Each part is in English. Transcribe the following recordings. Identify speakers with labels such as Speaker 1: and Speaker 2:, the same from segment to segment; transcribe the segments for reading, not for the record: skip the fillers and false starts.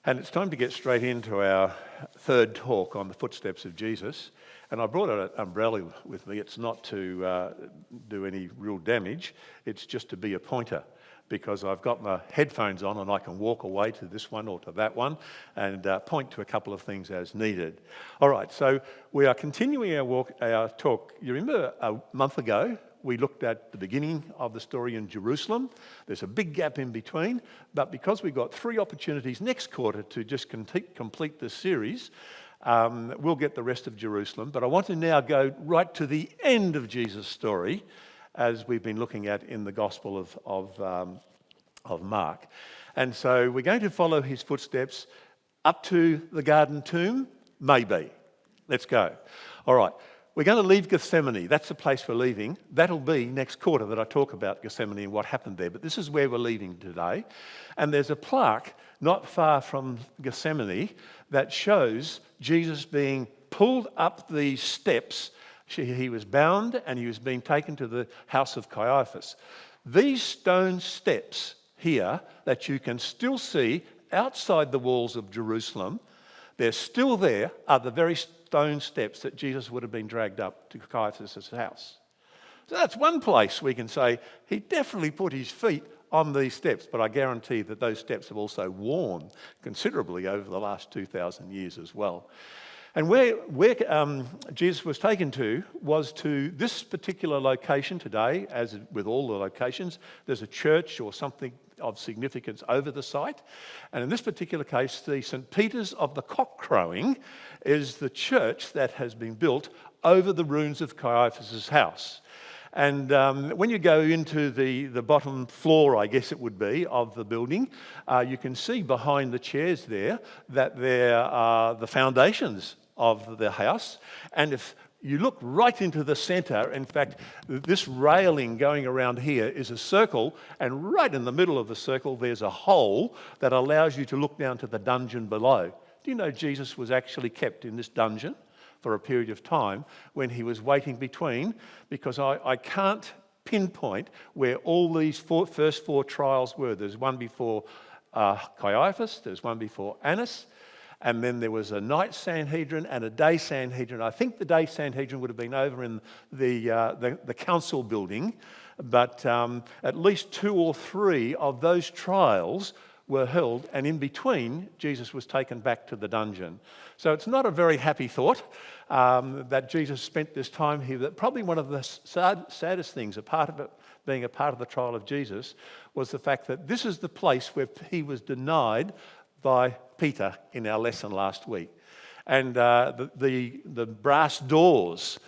Speaker 1: And it's time to get straight into our third talk on the footsteps of Jesus. And I brought an umbrella with me. It's not to do any real damage. It's just to be a pointer, because I've got my headphones on and I can walk away to this one or to that one and point to a couple of things as needed. All right, so we are continuing our talk. You remember a month ago, we looked at the beginning of the story in Jerusalem. There's a big gap in between, but because we've got 3 opportunities next quarter to just complete this series, we'll get the rest of Jerusalem. But I want to now go right to the end of Jesus' story, as we've been looking at in the Gospel of Mark. And so we're going to follow his footsteps up to the garden tomb, maybe. Let's go. All right. We're going to leave Gethsemane. That's the place we're leaving. That'll be next quarter that I talk about Gethsemane and what happened there. But this is where we're leaving today. And there's a plaque not far from Gethsemane that shows Jesus being pulled up these steps. He was bound and he was being taken to the house of Caiaphas. These stone steps here that you can still see outside the walls of Jerusalem, they're still there, are the very stone steps that Jesus would have been dragged up to Caiaphas' house. So that's one place we can say he definitely put his feet on these steps, but I guarantee that those steps have also worn considerably over the last 2,000 years as well. And where Jesus was taken to was to this particular location today. As with all the locations, there's a church or something of significance over the site. And in this particular case, the St. Peter's of the Cock Crowing is the church that has been built over the ruins of Caiaphas' house. And when you go into the bottom floor, I guess it would be, of the building, you can see behind the chairs there that there are the foundations of the house. And if you look right into the centre, in fact, this railing going around here is a circle, and right in the middle of the circle there's a hole that allows you to look down to the dungeon below. Do you know Jesus was actually kept in this dungeon for a period of time when he was waiting between? Because I can't pinpoint where all these first 4 trials were. There's one before Caiaphas, there's one before Annas, and then there was a night Sanhedrin and a day Sanhedrin. I think the day Sanhedrin would have been over in the council building, but at least 2 or 3 of those trials were held, and in between, Jesus was taken back to the dungeon. So it's not a very happy thought that Jesus spent this time here. That probably one of the saddest things, a part of it being a part of the trial of Jesus, was the fact that this is the place where he was denied by Peter in our lesson last week. And the brass doors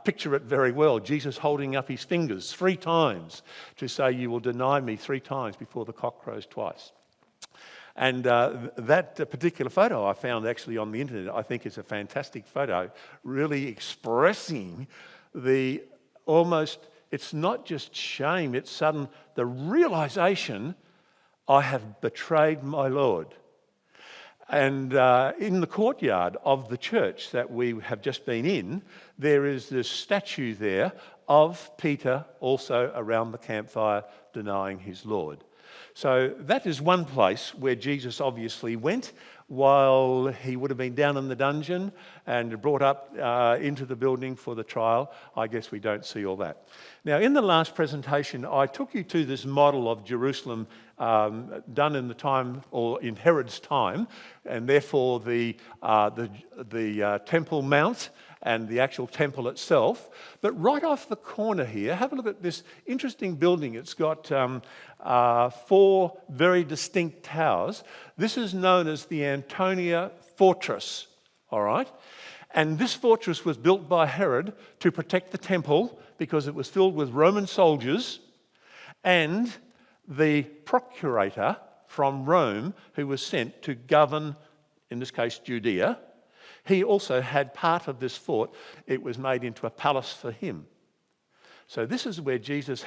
Speaker 1: picture it very well. Jesus holding up his fingers 3 times to say, "You will deny me 3 times before the cock crows twice." And that particular photo I found actually on the internet, I think is a fantastic photo, really expressing the almost, it's not just shame, it's sudden, the realization, I have betrayed my Lord. And in the courtyard of the church that we have just been in, there is this statue there of Peter also around the campfire denying his Lord. So that is one place where Jesus obviously went while he would have been down in the dungeon and brought up into the building for the trial. I guess we don't see all that. Now, in the last presentation, I took you to this model of Jerusalem done in the time, or in Herod's time, and therefore the Temple Mount and the actual temple itself. But right off the corner here, have a look at this interesting building. It's got 4 very distinct towers. This is known as the Antonia Fortress, all right? And this fortress was built by Herod to protect the temple because it was filled with Roman soldiers, and the procurator from Rome who was sent to govern, in this case, Judea, he also had part of this fort. It was made into a palace for him. So this is where Jesus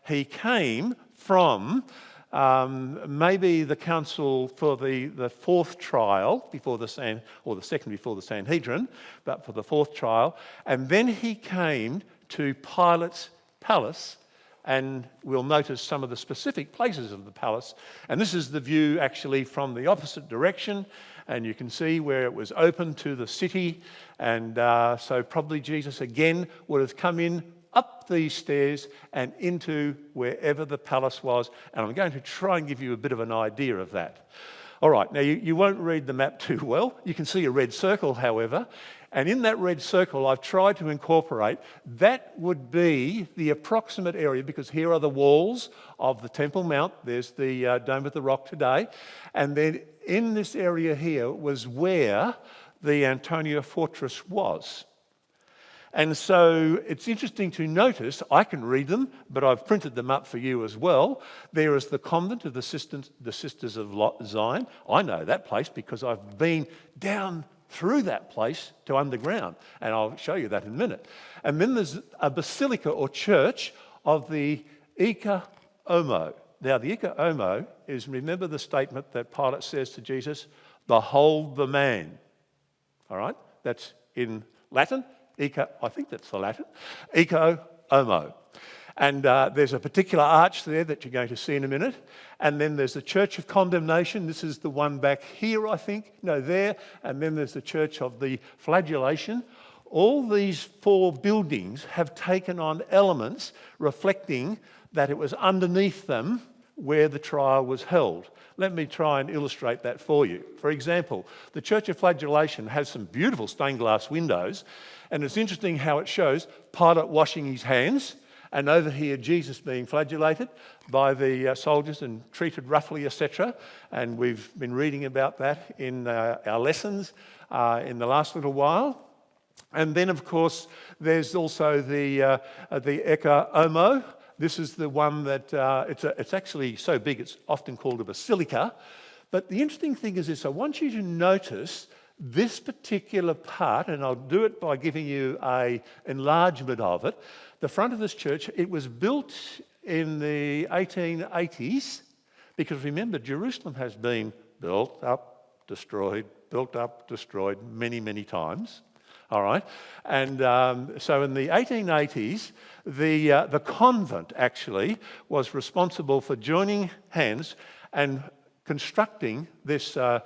Speaker 1: he came from, maybe the council for the 4th trial before the second before the Sanhedrin, but for the 4th trial. And then he came to Pilate's palace and we'll notice some of the specific places of the palace. And this is the view actually from the opposite direction, and you can see where it was open to the city. And so probably Jesus again would have come in up these stairs and into wherever the palace was. And I'm going to try and give you a bit of an idea of that. All right, now you won't read the map too well. You can see a red circle, however. And in that red circle, I've tried to incorporate, that would be the approximate area, because here are the walls of the Temple Mount. There's the Dome of the Rock today. And then in this area here was where the Antonia Fortress was. And so it's interesting to notice, I can read them, but I've printed them up for you as well. There is the convent of the Sisters of Zion. I know that place because I've been down through that place to underground, and I'll show you that in a minute. And then there's a basilica or church of the Ika Omo. Now, the Ika Omo is, remember the statement that Pilate says to Jesus, "Behold the man." All right? That's in Latin. Ika, I think that's the Latin. Ika Omo. And there's a particular arch there that you're going to see in a minute. And then there's the Church of Condemnation. This is the one back here, I think. No, there. And then there's the Church of the Flagellation. All these four buildings have taken on elements reflecting that it was underneath them where the trial was held. Let me try and illustrate that for you. For example, the Church of Flagellation has some beautiful stained glass windows, and it's interesting how it shows Pilate washing his hands, and over here Jesus being flagellated by the soldiers and treated roughly, etc. And we've been reading about that in our lessons in the last little while. And then, of course, there's also the Eka Omo. This is the one that it's actually so big it's often called a basilica. But the interesting thing is this: I want you to notice this particular part, and I'll do it by giving you an enlargement of it. The front of this church, it was built in the 1880s, because remember, Jerusalem has been built up, destroyed many, many times. All right, and so in the 1880s, the convent actually was responsible for joining hands and constructing this Eka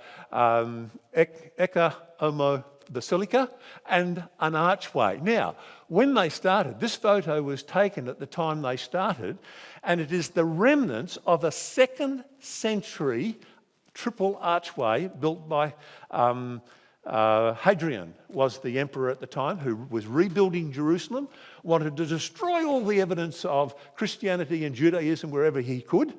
Speaker 1: Omo Basilica and an archway. Now, when they started, this photo was taken at the time they started, and it is the remnants of a 2nd century triple archway built by Hadrian, was the emperor at the time, who was rebuilding Jerusalem, wanted to destroy all the evidence of Christianity and Judaism wherever he could.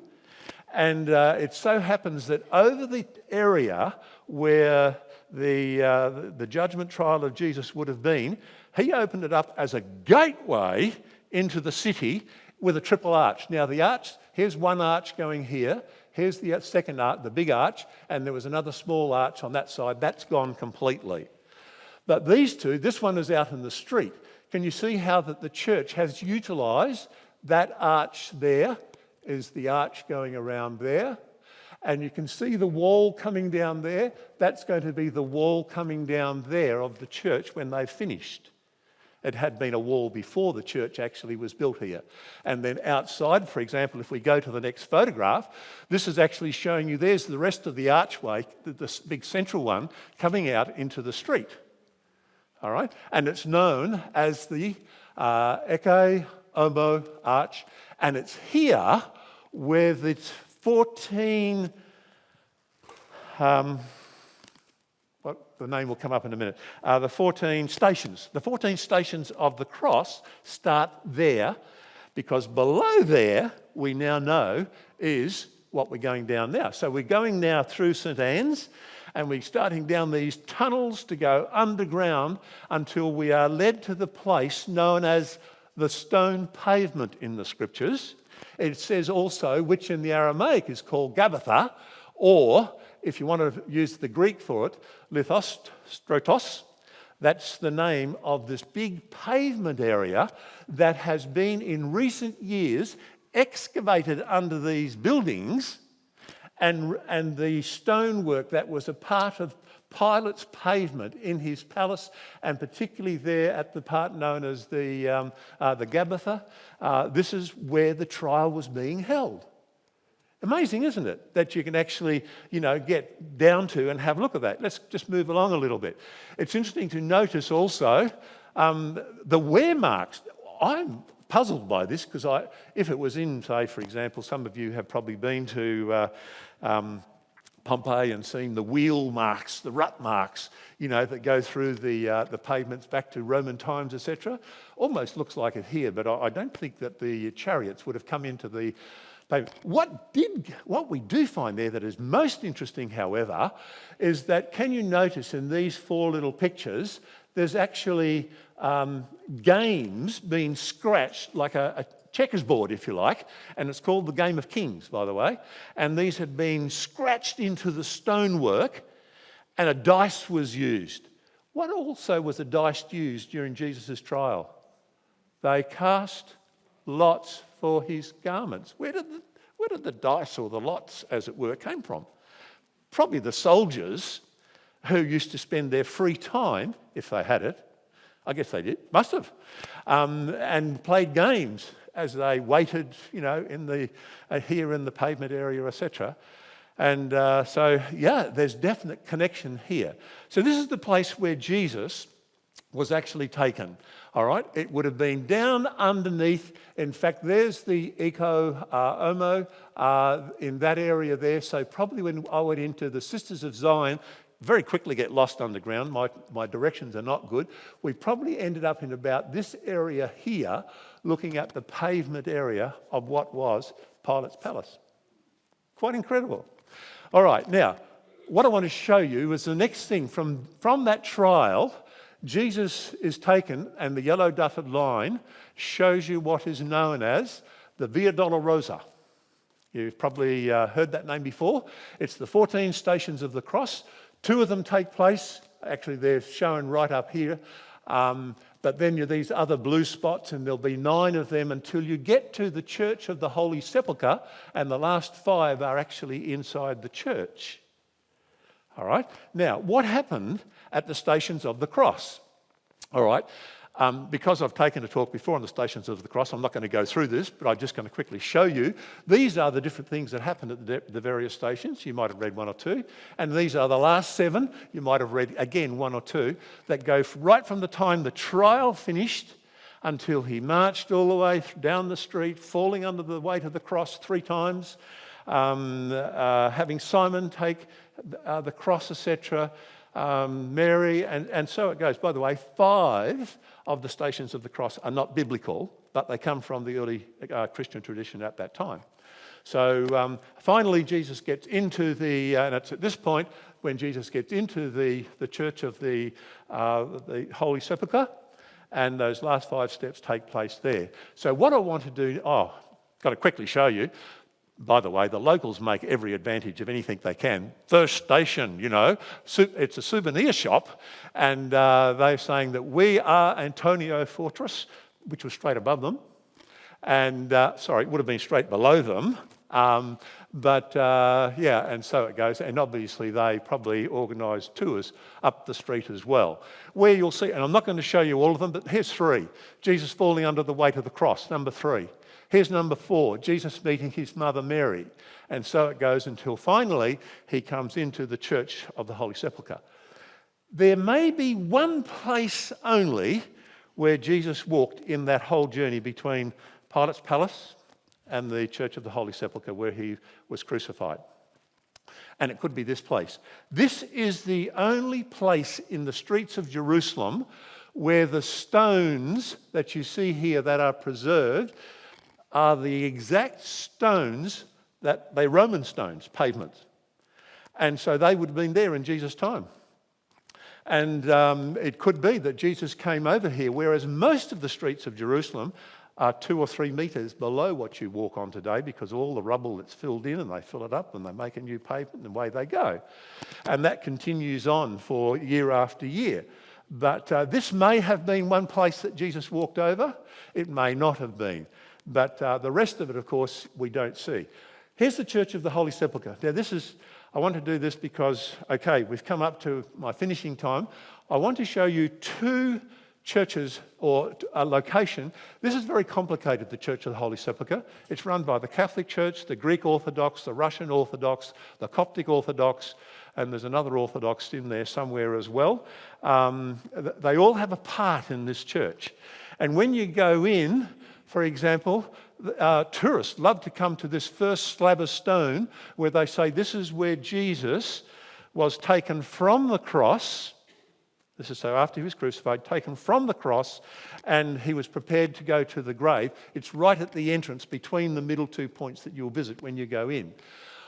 Speaker 1: And it so happens that over the area where the judgment trial of Jesus would have been, he opened it up as a gateway into the city with a triple arch. Now the arch, here's one arch going here, here's the second arch, the big arch, and there was another small arch on that side. That's gone completely. But these two, this one is out in the street. Can you see how that the church has utilised that arch there? Is the arch going around there? And you can see the wall coming down there. That's going to be the wall coming down there of the church when they've finished. It had been a wall before the church actually was built here. And then outside, for example, if we go to the next photograph, this is actually showing you there's the rest of the archway, this big central one, coming out into the street. All right? And it's known as the Eke Omo Arch. And it's here where the 14... the name will come up in a minute. The 14 stations. The 14 stations of the cross start there, because below there, we now know, is what we're going down now. So we're going now through St Anne's, and we're starting down these tunnels to go underground until we are led to the place known as the stone pavement in the scriptures. It says also, which in the Aramaic is called Gabbatha, or if you want to use the Greek for it, Lithostrotos. That's the name of this big pavement area that has been in recent years excavated under these buildings and the stonework that was a part of Pilate's pavement in his palace, and particularly there at the part known as the Gabbatha. This is where the trial was being held. Amazing, isn't it, that you can actually, get down to and have a look at that. Let's just move along a little bit. It's interesting to notice also the wear marks. I'm puzzled by this because if it was in, say, for example, some of you have probably been to Pompeii and seen the wheel marks, the rut marks, that go through the pavements back to Roman times, etc. Almost looks like it here, but I don't think that the chariots would have come into the pavement. What we do find there that is most interesting, however, is that can you notice in these 4 little pictures, there's actually games being scratched like a checkers board, if you like, and it's called the Game of Kings, by the way. And these had been scratched into the stonework, and a dice was used. What also was a dice used during Jesus' trial? They cast lots for his garments. Where did the dice or the lots, as it were, came from? Probably the soldiers who used to spend their free time, if they had it, I guess they did, must have, and played games as they waited, in the here in the pavement area, etc. And there's definite connection here. So this is the place where Jesus was actually taken. All right, it would have been down underneath. In fact, there's the Omo in that area there. So probably when I went into the Sisters of Zion, very quickly get lost underground. My directions are not good. We probably ended up in about this area here, looking at the pavement area of what was Pilate's palace. Quite incredible. All right, now, what I want to show you is the next thing. From that trial, Jesus is taken, and the yellow dotted line shows you what is known as the Via Dolorosa. You've probably heard that name before. It's the 14 Stations of the Cross. 2 of them take place. Actually, they're shown right up here. But then you're these other blue spots, and there'll be 9 of them until you get to the Church of the Holy Sepulchre, and the last 5 are actually inside the church. All right? Now, what happened at the Stations of the Cross? All right? Because I've taken a talk before on the Stations of the Cross, I'm not going to go through this, but I'm just going to quickly show you. These are the different things that happened at the various stations. You might have read 1 or 2. And these are the last 7. You might have read, again, 1 or 2, that go right from the time the trial finished until he marched all the way down the street, falling under the weight of the cross 3 times, having Simon take the cross, etc., Mary, and so it goes. By the way, 5 of the Stations of the Cross are not biblical, but they come from the early Christian tradition at that time. So finally, Jesus gets into and it's at this point when Jesus gets into the Church of the Holy Sepulchre, and those last 5 steps take place there. So what I want to do, got to quickly show you. By the way, the locals make every advantage of anything they can. First station, it's a souvenir shop, and they're saying that we are Antonio Fortress, which was straight above them, and it would have been straight below them, and so it goes. And obviously they probably organised tours up the street as well, where you'll see, and I'm not going to show you all of them, but here's 3. Jesus falling under the weight of the cross, number 3. Here's number 4, Jesus meeting his mother Mary. And so it goes until finally he comes into the Church of the Holy Sepulchre. There may be one place only where Jesus walked in that whole journey between Pilate's palace and the Church of the Holy Sepulchre where he was crucified. And it could be this place. This is the only place in the streets of Jerusalem where the stones that you see here that are preserved are the exact stones that they're Roman stones, pavements. And so they would have been there in Jesus' time. And it could be that Jesus came over here, whereas most of the streets of Jerusalem are 2 or 3 metres below what you walk on today because of all the rubble that's filled in, and they fill it up and they make a new pavement and away they go. And that continues on for year after year. But this may have been one place that Jesus walked over. It may not have been. But the rest of it, of course, we don't see. Here's the Church of the Holy Sepulchre. Now I want to do this because, okay, we've come up to my finishing time. I want to show you two churches or a location. This is very complicated, the Church of the Holy Sepulchre. It's run by the Catholic Church, the Greek Orthodox, the Russian Orthodox, the Coptic Orthodox, and there's another Orthodox in there somewhere as well. They all have a part in this church. And when you go in, for example, tourists love to come to this first slab of stone where they say this is where Jesus was taken from the cross. This is so after he was crucified, taken from the cross, and he was prepared to go to the grave. It's right at the entrance between the middle 2 points that you'll visit when you go in.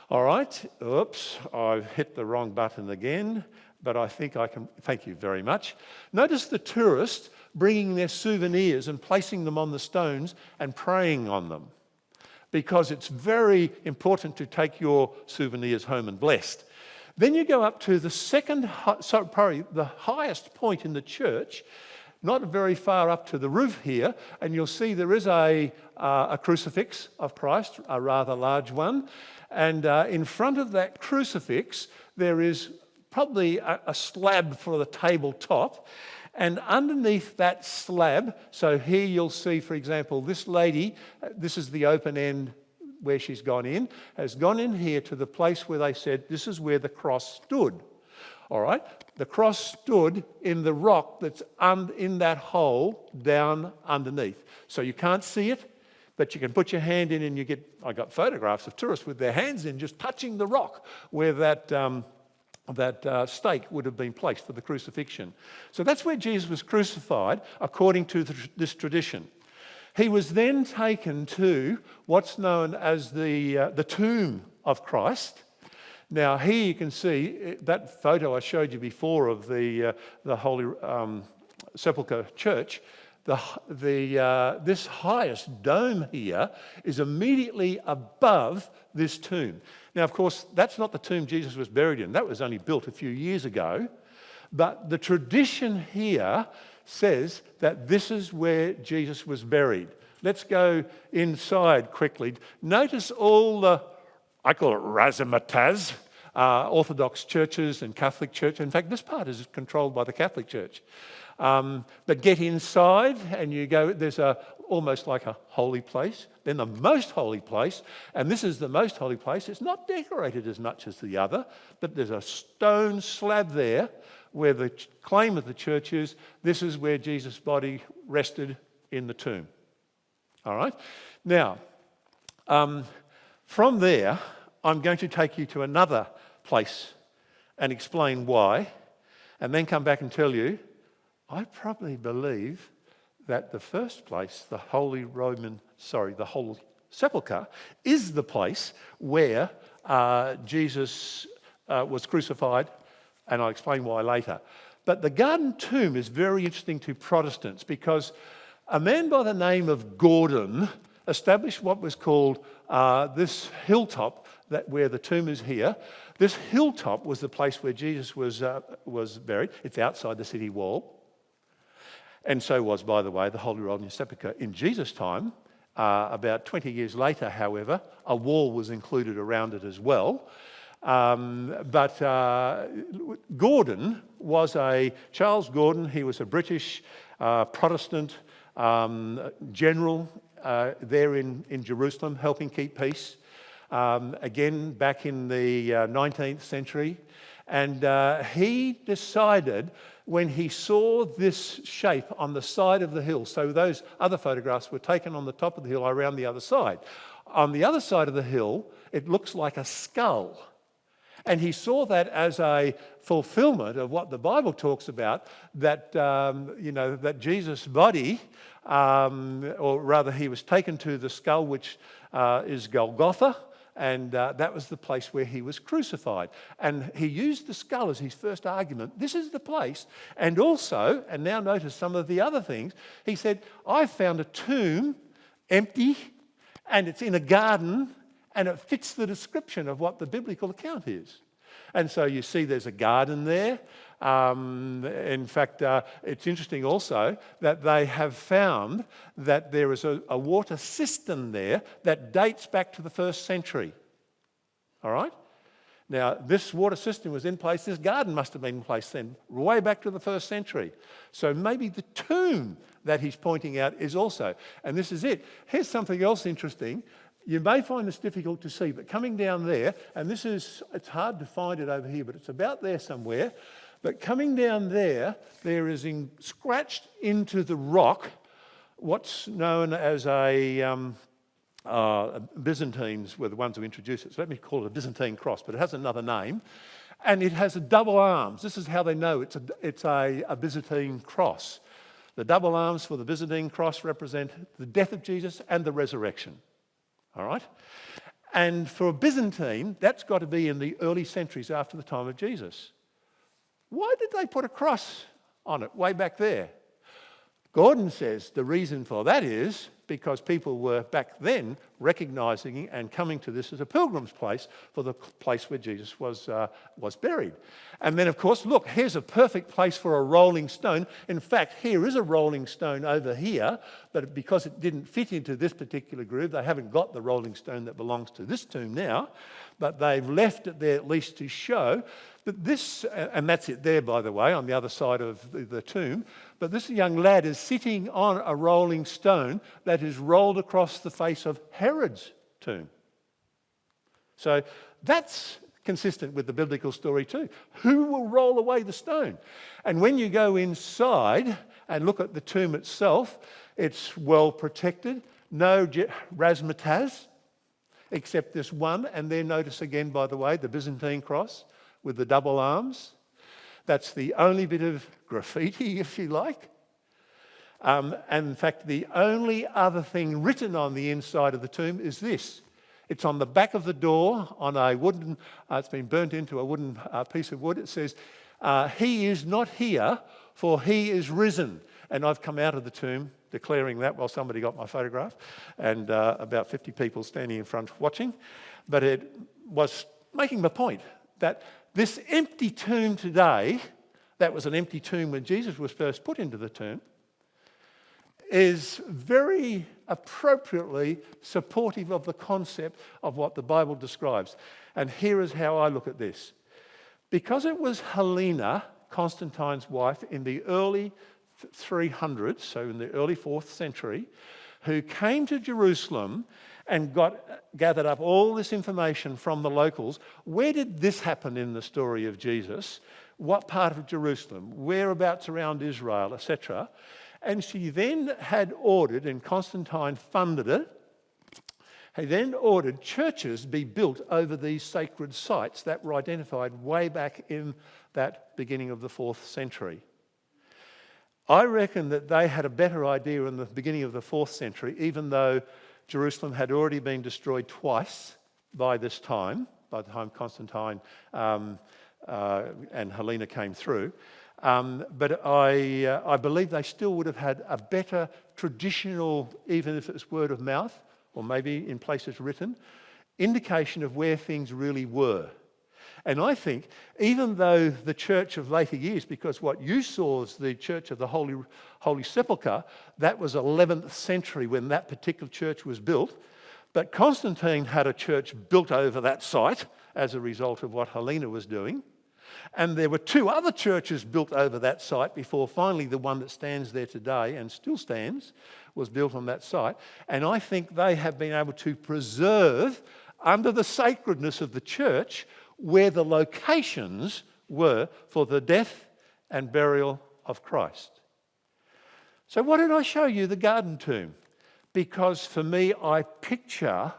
Speaker 1: All right, oops, I've hit the wrong button again, but I think I can, thank you very much. Notice the tourists bringing their souvenirs and placing them on the stones and praying on them, because it's very important to take your souvenirs home and blessed. Then you go up to the the highest point in the church, not very far up to the roof here, and you'll see there is a crucifix of Christ, a rather large one. And in front of that crucifix, there is probably a slab for the tabletop. And underneath that slab, so here you'll see, for example, this lady, this is the open end where she's gone in, has gone in here to the place where they said this is where the cross stood. All right? The cross stood in the rock that's in that hole down underneath. So you can't see it, but you can put your hand in and I got photographs of tourists with their hands in just touching the rock where that stake would have been placed for the crucifixion. So that's where Jesus was crucified according to this tradition. He was then taken to what's known as the tomb of Christ. Now here you can see that photo I showed you before of the Holy Sepulchre Church. This highest dome here is immediately above this tomb. Now, of course, that's not the tomb Jesus was buried in. That was only built a few years ago. But the tradition here says that this is where Jesus was buried. Let's go inside quickly. Notice all the, I call it razzmatazz, Orthodox churches and Catholic church. In fact, this part is controlled by the Catholic Church. But get inside and you go, there's almost like a holy place, then the most holy place, and this is the most holy place. It's not decorated as much as the other, but there's a stone slab there where the claim of the church is, this is where Jesus' body rested in the tomb. All right? Now, from there, I'm going to take you to another place and explain why, and then come back and tell you, I probably believe that the first place, the Holy Sepulchre, is the place where Jesus was crucified, and I'll explain why later. But the garden tomb is very interesting to Protestants because a man by the name of Gordon established what was called this hilltop where the tomb is here. This hilltop was the place where Jesus was buried. It's outside the city wall. And so was, by the way, the Holy Roman Sepulchre in Jesus' time. About 20 years later, however, a wall was included around it as well. But Gordon was Charles Gordon, he was a British Protestant general there in Jerusalem, helping keep peace. Again, back in the 19th century. And he decided when he saw this shape on the side of the hill, so those other photographs were taken on the top of the hill around the other side. On the other side of the hill, it looks like a skull. And he saw that as a fulfillment of what the Bible talks about, that, that Jesus' body, or rather he was taken to the skull, which is Golgotha, and that was the place where he was crucified. And he used the skull as his first argument. This is the place. And also, and now notice some of the other things, he said, I found a tomb empty, and it's in a garden, and it fits the description of what the biblical account is. And so you see there's a garden there. In fact, it's interesting also that they have found that there is a water cistern there that dates back to the 1st century. all right? Now, this water system was in place. This garden must have been in place then, way back to the 1st century. So maybe the tomb that he's pointing out is also. And this is it. Here's something else interesting. You may find this difficult to see, but coming down there, and it's hard to find it over here, but it's about there somewhere. But coming down there is scratched into the rock what's known as Byzantines were the ones who introduced it. So let me call it a Byzantine cross, but it has another name. And it has a double arms. This is how they know it's a Byzantine cross. The double arms for the Byzantine cross represent the death of Jesus and the resurrection. All right? And for a Byzantine, that's got to be in the early centuries after the time of Jesus. Why did they put a cross on it way back there? Gordon says the reason for that is because people were back then recognising and coming to this as a pilgrim's place for the place where Jesus was buried. And then, of course, look, here's a perfect place for a rolling stone. In fact, here is a rolling stone over here, but because it didn't fit into this particular groove, they haven't got the rolling stone that belongs to this tomb now, but they've left it there at least to show that this, and that's it there, by the way, on the other side of the tomb, but this young lad is sitting on a rolling stone that is rolled across the face of Herod's tomb. So that's consistent with the biblical story too. Who will roll away the stone? And when you go inside and look at the tomb itself, it's well protected. No razzmatazz, except this one. And there, notice again, by the way, the Byzantine cross with the double arms. That's the only bit of graffiti, if you like. And in fact, the only other thing written on the inside of the tomb is this. It's on the back of the door on a wooden, it's been burnt into a wooden piece of wood. It says, "He is not here, for he is risen." And I've come out of the tomb declaring that while somebody got my photograph, and about 50 people standing in front watching. But it was making the point that this empty tomb today, that was an empty tomb when Jesus was first put into the tomb, is very appropriately supportive of the concept of what the Bible describes. And here is how I look at this. Because it was Helena, Constantine's wife, in the early 300s, so in the early 4th century, who came to Jerusalem and gathered up all this information from the locals. Where did this happen in the story of Jesus? What part of Jerusalem? Whereabouts around Israel, etc.? And she then had ordered, and Constantine funded it, he then ordered churches be built over these sacred sites that were identified way back in that beginning of the 4th century. I reckon that they had a better idea in the beginning of the 4th century, even though Jerusalem had already been destroyed twice by this time, by the time Constantine and Helena came through. But I believe they still would have had a better traditional, even if it's word of mouth, or maybe in places written, indication of where things really were. And I think, even though the church of later years, because what you saw as the church of the Holy Sepulchre, that was 11th century when that particular church was built, but Constantine had a church built over that site as a result of what Helena was doing. And there were 2 other churches built over that site before finally the one that stands there today and still stands was built on that site. And I think they have been able to preserve, under the sacredness of the church, where the locations were for the death and burial of Christ. So why did I show you the garden tomb? Because for me, I picture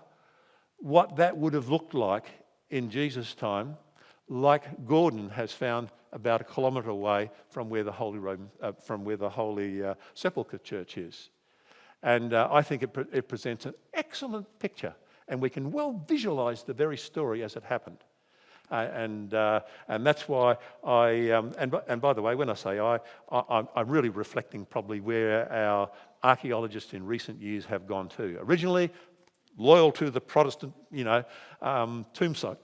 Speaker 1: what that would have looked like in Jesus' time, like Gordon has found about 1 kilometre away from where the Holy Sepulchre Church is. And I think it presents an excellent picture, and we can well visualise the very story as it happened. And that's why and by the way, when I say I'm really reflecting probably where our archaeologists in recent years have gone to. Originally, loyal to the Protestant, tomb site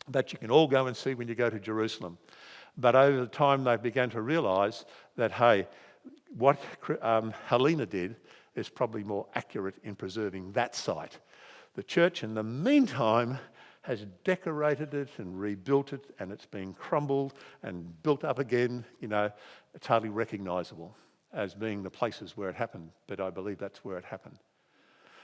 Speaker 1: that you can all go and see when you go to Jerusalem. But over time, they began to realise that, hey, what Helena did is probably more accurate in preserving that site. The church, in the meantime, has decorated it and rebuilt it, and it's been crumbled and built up again. It's hardly recognisable as being the places where it happened, but I believe that's where it happened.